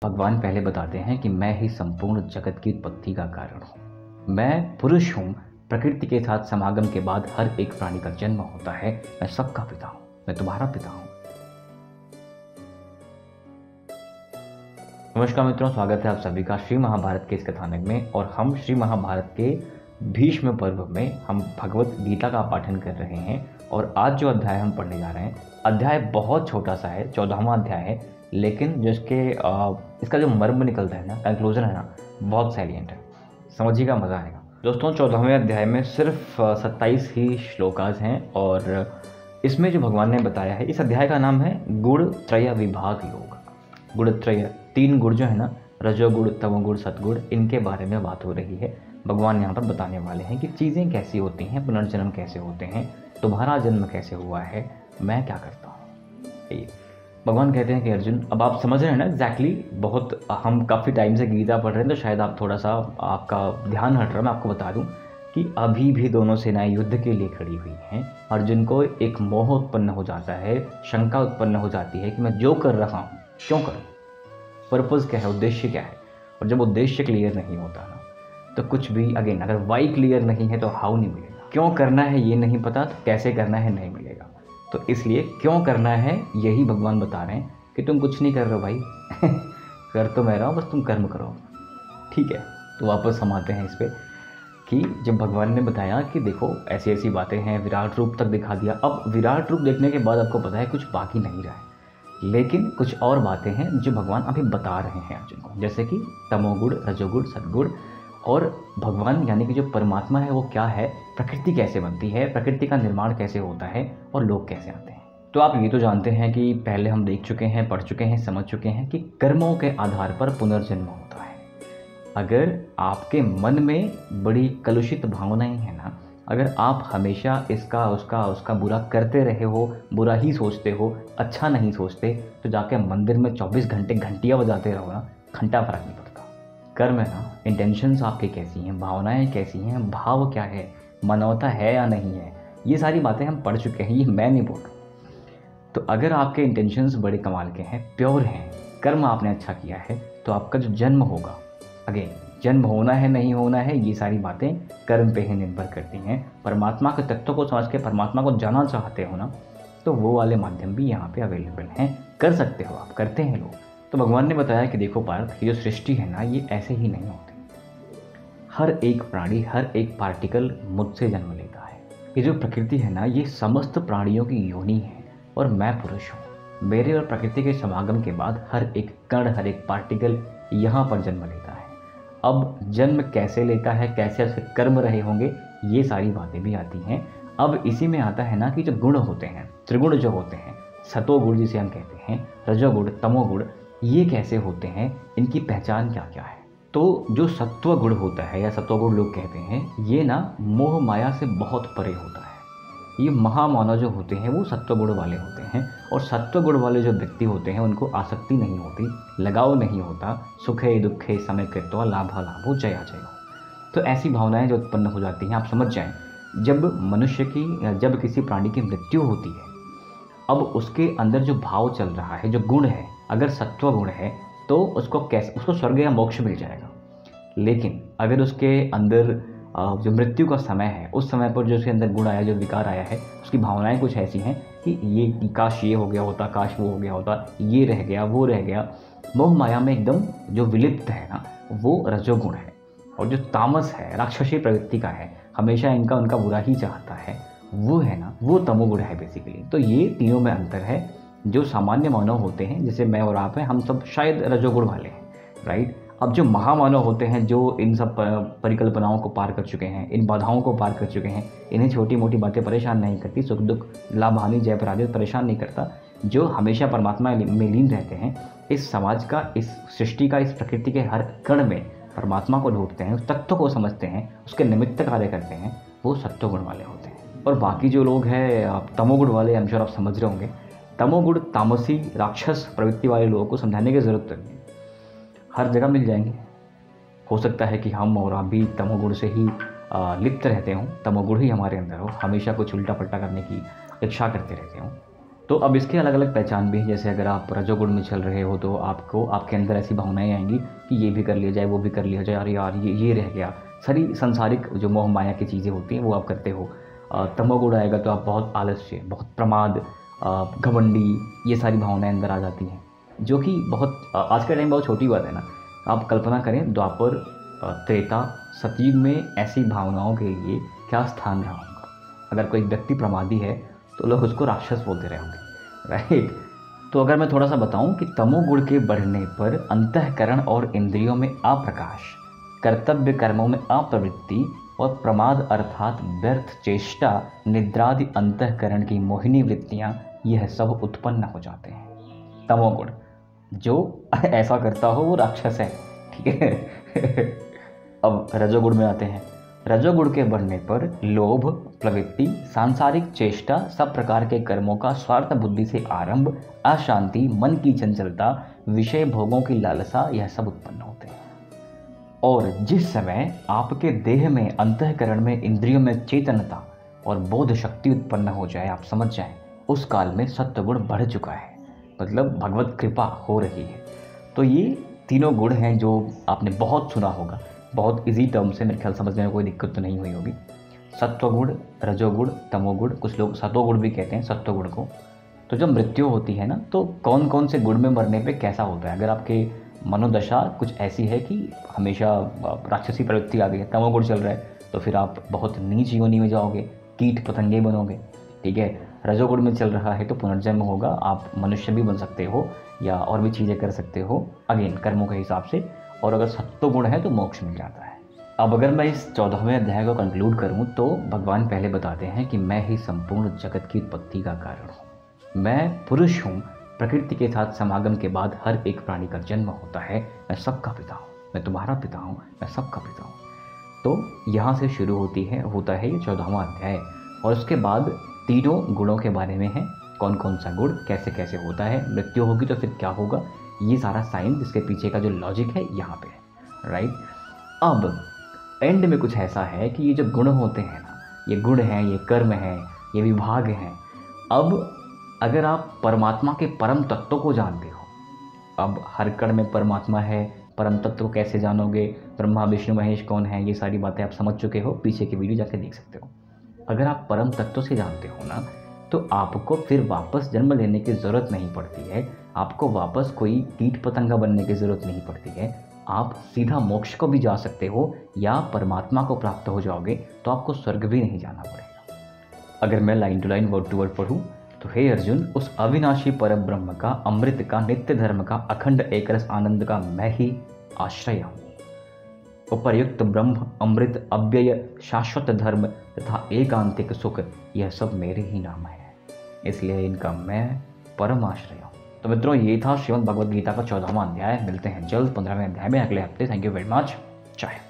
भगवान पहले बताते हैं कि मैं ही संपूर्ण जगत की उत्पत्ति का कारण हूँ। मैं पुरुष हूँ। प्रकृति के साथ समागम के बाद हर एक प्राणी का जन्म होता है। मैं सबका पिता हूँ। मैं तुम्हारा पिता हूँ। नमस्कार मित्रों, स्वागत है आप सभी का श्री महाभारत के इस कथानक में। और हम श्री महाभारत के भीष्म पर्व में हम भगवत गीता का पाठन कर रहे हैं। और आज जो अध्याय हम पढ़ने जा रहे हैं, अध्याय बहुत छोटा सा है, 14वां अध्याय है, लेकिन जो इसका जो मर्म निकलता है ना, कंक्लूजन है ना, बहुत सैलिएंट है। समझिएगा, मज़ा आएगा। दोस्तों, 14वें अध्याय में सिर्फ 27 ही श्लोकास हैं और इसमें जो भगवान ने बताया है, इस अध्याय का नाम है गुण त्रय विभाग योग। गुण त्रय, 3 गुण जो है ना, रजोगुण, तमोगुण, सतगुण, इनके बारे में बात हो रही है। भगवान यहाँ पर बताने वाले हैं कि चीज़ें कैसी होती हैं, पुनर्जन्म कैसे होते हैं, तुम्हारा जन्म कैसे हुआ है, मैं क्या करता हूँ। भगवान कहते हैं कि अर्जुन, अब आप समझ रहे हैं ना एग्जैक्टली। बहुत हम काफ़ी टाइम से गीता पढ़ रहे हैं, तो शायद आप थोड़ा सा आपका ध्यान हट रहा है। मैं आपको बता दूं कि अभी भी दोनों सेनाएं युद्ध के लिए खड़ी हुई हैं। अर्जुन को एक मोह उत्पन्न हो जाता है, शंका उत्पन्न हो जाती है कि मैं जो कर रहा हूँ क्यों करूँ, पर्पज़ क्या है, उद्देश्य क्या है। और जब उद्देश्य क्लियर नहीं होता ना, तो कुछ भी, अगेन अगर वाई क्लियर नहीं है तो हाउ नहीं मिलेगा। क्यों करना है ये नहीं पता तो कैसे करना है नहीं मिलेगा। तो इसलिए क्यों करना है यही भगवान बता रहे हैं कि तुम कुछ नहीं कर रहे हो भाई कर तो मैं रहा हूँ, बस तुम कर्म करो। ठीक है, तो वापस हम आते हैं इस पर कि जब भगवान ने बताया कि देखो ऐसी ऐसी बातें हैं, विराट रूप तक दिखा दिया। अब विराट रूप देखने के बाद आपको पता है कुछ बाकी नहीं रहा है, लेकिन कुछ और बातें हैं जो भगवान अभी बता रहे हैं अर्जुन को, जैसे कि तमोगुण, रजोगुण, सद्गुण। और भगवान यानी कि जो परमात्मा है वो क्या है, प्रकृति कैसे बनती है, प्रकृति का निर्माण कैसे होता है और लोग कैसे आते हैं। तो आप ये तो जानते हैं कि पहले हम देख चुके हैं, पढ़ चुके हैं, समझ चुके हैं कि कर्मों के आधार पर पुनर्जन्म होता है। अगर आपके मन में बड़ी कलुषित भावनाएं हैं ना, अगर आप हमेशा इसका उसका बुरा करते रहे हो, बुरा ही सोचते हो, अच्छा नहीं सोचते, तो जाके मंदिर में 24 घंटे घंटियाँ बजाते रहो ना, घंटा फर्क नहीं पड़ता। कर्म है ना, इंटेंशंस आपकी कैसी हैं, भावनाएं कैसी हैं, भाव क्या है, मानवता है या नहीं है, ये सारी बातें हम पढ़ चुके हैं, ये मैं नहीं बोल रहा। तो अगर आपके इंटेंशंस बड़े कमाल के हैं, प्योर हैं, कर्म आपने अच्छा किया है, तो आपका जो जन्म होगा, अगेन जन्म होना है नहीं होना है, ये सारी बातें कर्म पे ही निर्भर करती हैं। परमात्मा के तत्व को समझ के परमात्मा को जाना चाहते हो ना, तो वो वाले माध्यम भी यहाँ पे अवेलेबल हैं, कर सकते हो आप, करते हैं लोग। तो भगवान ने बताया कि देखो पार्थ, ये जो सृष्टि है ना, ये ऐसे ही नहीं होती। हर एक प्राणी, हर एक पार्टिकल मुझसे जन्म लेता है। ये जो प्रकृति है ना, ये समस्त प्राणियों की योनि है और मैं पुरुष हूँ। मेरे और प्रकृति के समागम के बाद हर एक कण, हर एक पार्टिकल यहाँ पर जन्म लेता है। अब जन्म कैसे लेता है, कैसे उसके कर्म रहे होंगे, ये सारी बातें भी आती हैं। अब इसी में आता है ना कि जो गुण होते हैं, त्रिगुण जो होते हैं, सतोगुण जिसे हम कहते हैं, रजोगुण, तमोगुण, ये कैसे होते हैं, इनकी पहचान क्या क्या है। तो जो सत्व गुण होता है या सत्वगुण लोग कहते हैं, ये ना मोह माया से बहुत परे होता है। ये महामानव जो होते हैं वो सत्वगुण वाले होते हैं। और सत्वगुण वाले जो व्यक्ति होते हैं उनको आसक्ति नहीं होती, लगाव नहीं होता, सुखे दुखे समय कृत्वा लाभा लाभो जया जयो। तो ऐसी भावनाएं जो उत्पन्न हो जाती हैं, आप समझ जाएं, जब मनुष्य की या जब किसी प्राणी की मृत्यु होती है, अब उसके अंदर जो भाव चल रहा है, जो गुण है, अगर सत्व गुण है तो उसको स्वर्ग या मोक्ष मिल जाएगा। लेकिन अगर उसके अंदर जो मृत्यु का समय है, उस समय पर जो उसके अंदर गुण आया, जो विकार आया है, उसकी भावनाएं कुछ ऐसी हैं कि ये काश ये हो गया होता, काश वो हो गया होता, ये रह गया, वो रह गया। मोह माया में एकदम जो विलिप्त है ना, वो रजोगुण है। और जो तामस है, राक्षसी प्रवृत्ति का है, हमेशा उनका बुरा ही चाहता है, वो है ना, वो तमोगुण है बेसिकली। तो ये तीनों में अंतर है। जो सामान्य मानव होते हैं, जैसे मैं और आप हैं, हम सब शायद रजोगुण वाले हैं, राइट। अब जो महामानव होते हैं, जो इन सब परिकल्पनाओं को पार कर चुके हैं, इन बाधाओं को पार कर चुके हैं, इन्हें छोटी मोटी बातें परेशान नहीं करती, सुख दुख लाभ हानि जय पराजय परेशान नहीं करता, जो हमेशा परमात्मा में लीन रहते हैं, इस समाज का, इस सृष्टि का, इस प्रकृति के हर कण में परमात्मा को ढूंढते हैं, उस तत्व को समझते हैं, उसके निमित्त कार्य करते हैं, वो सत्वगुण वाले होते हैं। और बाकी जो लोग हैं तमोगुण वाले, हम श्योर आप समझ रहे होंगे, तमोगुण, तामसी, राक्षस प्रवृत्ति वाले लोगों को समझाने की ज़रूरत नहीं है, हर जगह मिल जाएंगे। हो सकता है कि हम और आप भी तमोगुण से ही लिप्त रहते हों, तमोगुण ही हमारे अंदर हो, हमेशा कुछ उल्टा पल्टा करने की इच्छा करते रहते हों। तो अब इसके अलग अलग पहचान भी हैं। जैसे अगर आप रजोगुण में चल रहे हो तो आपको आपके अंदर ऐसी भावनाएं आएंगी कि ये भी कर लिया जाए, वो भी कर लिया जाए, अरे यार ये रह गया। सारी संसारिक जो मोह माया की चीज़ें होती हैं वो आप करते हो। तमोगुण आएगा तो आप बहुत आलस्य, बहुत प्रमाद, घमंडी, ये सारी भावनाएं अंदर आ जाती हैं, जो कि बहुत आज के टाइम बहुत छोटी बात है ना। आप कल्पना करें द्वापर, त्रेता, सतयुग में ऐसी भावनाओं के लिए क्या स्थान रहा होगा। अगर कोई व्यक्ति प्रमादी है तो लोग उसको राक्षस बोलते रहे होंगे, राइट। तो अगर मैं थोड़ा सा बताऊं कि तमोगुण के बढ़ने पर अंतःकरण और इंद्रियों में अप्रकाश, कर्तव्य कर्मों में अप्रवृत्ति और प्रमाद अर्थात व्यर्थ चेष्टा, निद्रादि अंतःकरण की मोहिनी वृत्तियां, यह सब उत्पन्न हो जाते हैं। तमोगुण जो ऐसा करता हो वो राक्षस है, ठीक है। अब रजोगुण में आते हैं। रजोगुण के बढ़ने पर लोभ, प्रवृत्ति, सांसारिक चेष्टा, सब प्रकार के कर्मों का स्वार्थ बुद्धि से आरंभ, अशांति, मन की चंचलता, विषय भोगों की लालसा, यह सब उत्पन्न होते हैं। और जिस समय आपके देह में, अंतःकरण में, इंद्रियों में चेतनता और बोध शक्ति उत्पन्न हो जाए, आप समझ जाएं, उस काल में सत्वगुण बढ़ चुका है, मतलब भगवत कृपा हो रही है। तो ये तीनों गुण हैं जो आपने बहुत सुना होगा, बहुत इजी टर्म से, मेरे ख्याल समझने में कोई दिक्कत तो नहीं हुई होगी। सत्वगुण, रजोगुण, तमोगुण, कुछ लोग सतोगुण भी कहते हैं सत्वगुण को। तो जब मृत्यु होती है ना, तो कौन कौन से गुण में मरने पे कैसा होता है। अगर आपके मनोदशा कुछ ऐसी है कि हमेशा राक्षसी प्रवृत्ति आ गई है, तमोगुण चल रहा है, तो फिर आप बहुत नीच योनि में जाओगे, कीट पतंगे बनोगे, ठीक है। रजोगुण में चल रहा है तो पुनर्जन्म होगा, आप मनुष्य भी बन सकते हो या और भी चीज़ें कर सकते हो, अगेन कर्मों के हिसाब से। और अगर सत्वगुण है तो मोक्ष मिल जाता है। अब अगर मैं इस 14वें अध्याय को कंक्लूड करूं तो भगवान पहले बताते हैं कि मैं ही संपूर्ण जगत की उत्पत्ति का कारण हूं, मैं पुरुष हूं, प्रकृति के साथ समागम के बाद हर एक प्राणी का जन्म होता है, मैं सबका पिता हूं, मैं तुम्हारा पिता हूं, मैं सबका पिता हूं। तो यहाँ से शुरू होता है ये 14वां अध्याय। और उसके बाद तीनों गुणों के बारे में है, कौन कौन सा गुण कैसे कैसे होता है, मृत्यु होगी तो फिर क्या होगा, ये सारा साइंस, इसके पीछे का जो लॉजिक है यहाँ पे है, राइट। अब एंड में कुछ ऐसा है कि ये जो गुण होते हैं ना, ये गुण हैं, ये कर्म हैं, ये विभाग हैं। अब अगर आप परमात्मा के परम तत्व को जानते हो, अब हर कण में परमात्मा है, परम तत्व को कैसे जानोगे, ब्रह्मा विष्णु महेश कौन है, ये सारी बातें आप समझ चुके हो, पीछे की वीडियो जाके देख सकते हो। अगर आप परम तत्व से जानते हो ना, तो आपको फिर वापस जन्म लेने की ज़रूरत नहीं पड़ती है, आपको वापस कोई कीट पतंगा बनने की ज़रूरत नहीं पड़ती है, आप सीधा मोक्ष को भी जा सकते हो या परमात्मा को प्राप्त हो जाओगे, तो आपको स्वर्ग भी नहीं जाना पड़ेगा। अगर मैं line to line, word to word पढ़ूँ तो हे अर्जुन, उस अविनाशी परम ब्रह्म का, अमृत का, नित्य धर्म का, अखंड एकरस आनंद का मैं ही आश्रय हूँ। उपर्युक्त ब्रह्म, अमृत, अव्यय, शाश्वत धर्म तथा एकांतिक सुख, यह सब मेरे ही नाम है, इसलिए इनका मैं परम आश्रय हूँ। तो मित्रों, ये था श्रीमद् भगवद गीता का 14वां अध्याय। मिलते हैं जल्द 15वें अध्याय में अगले हफ्ते। Thank you very much. जय हिंद।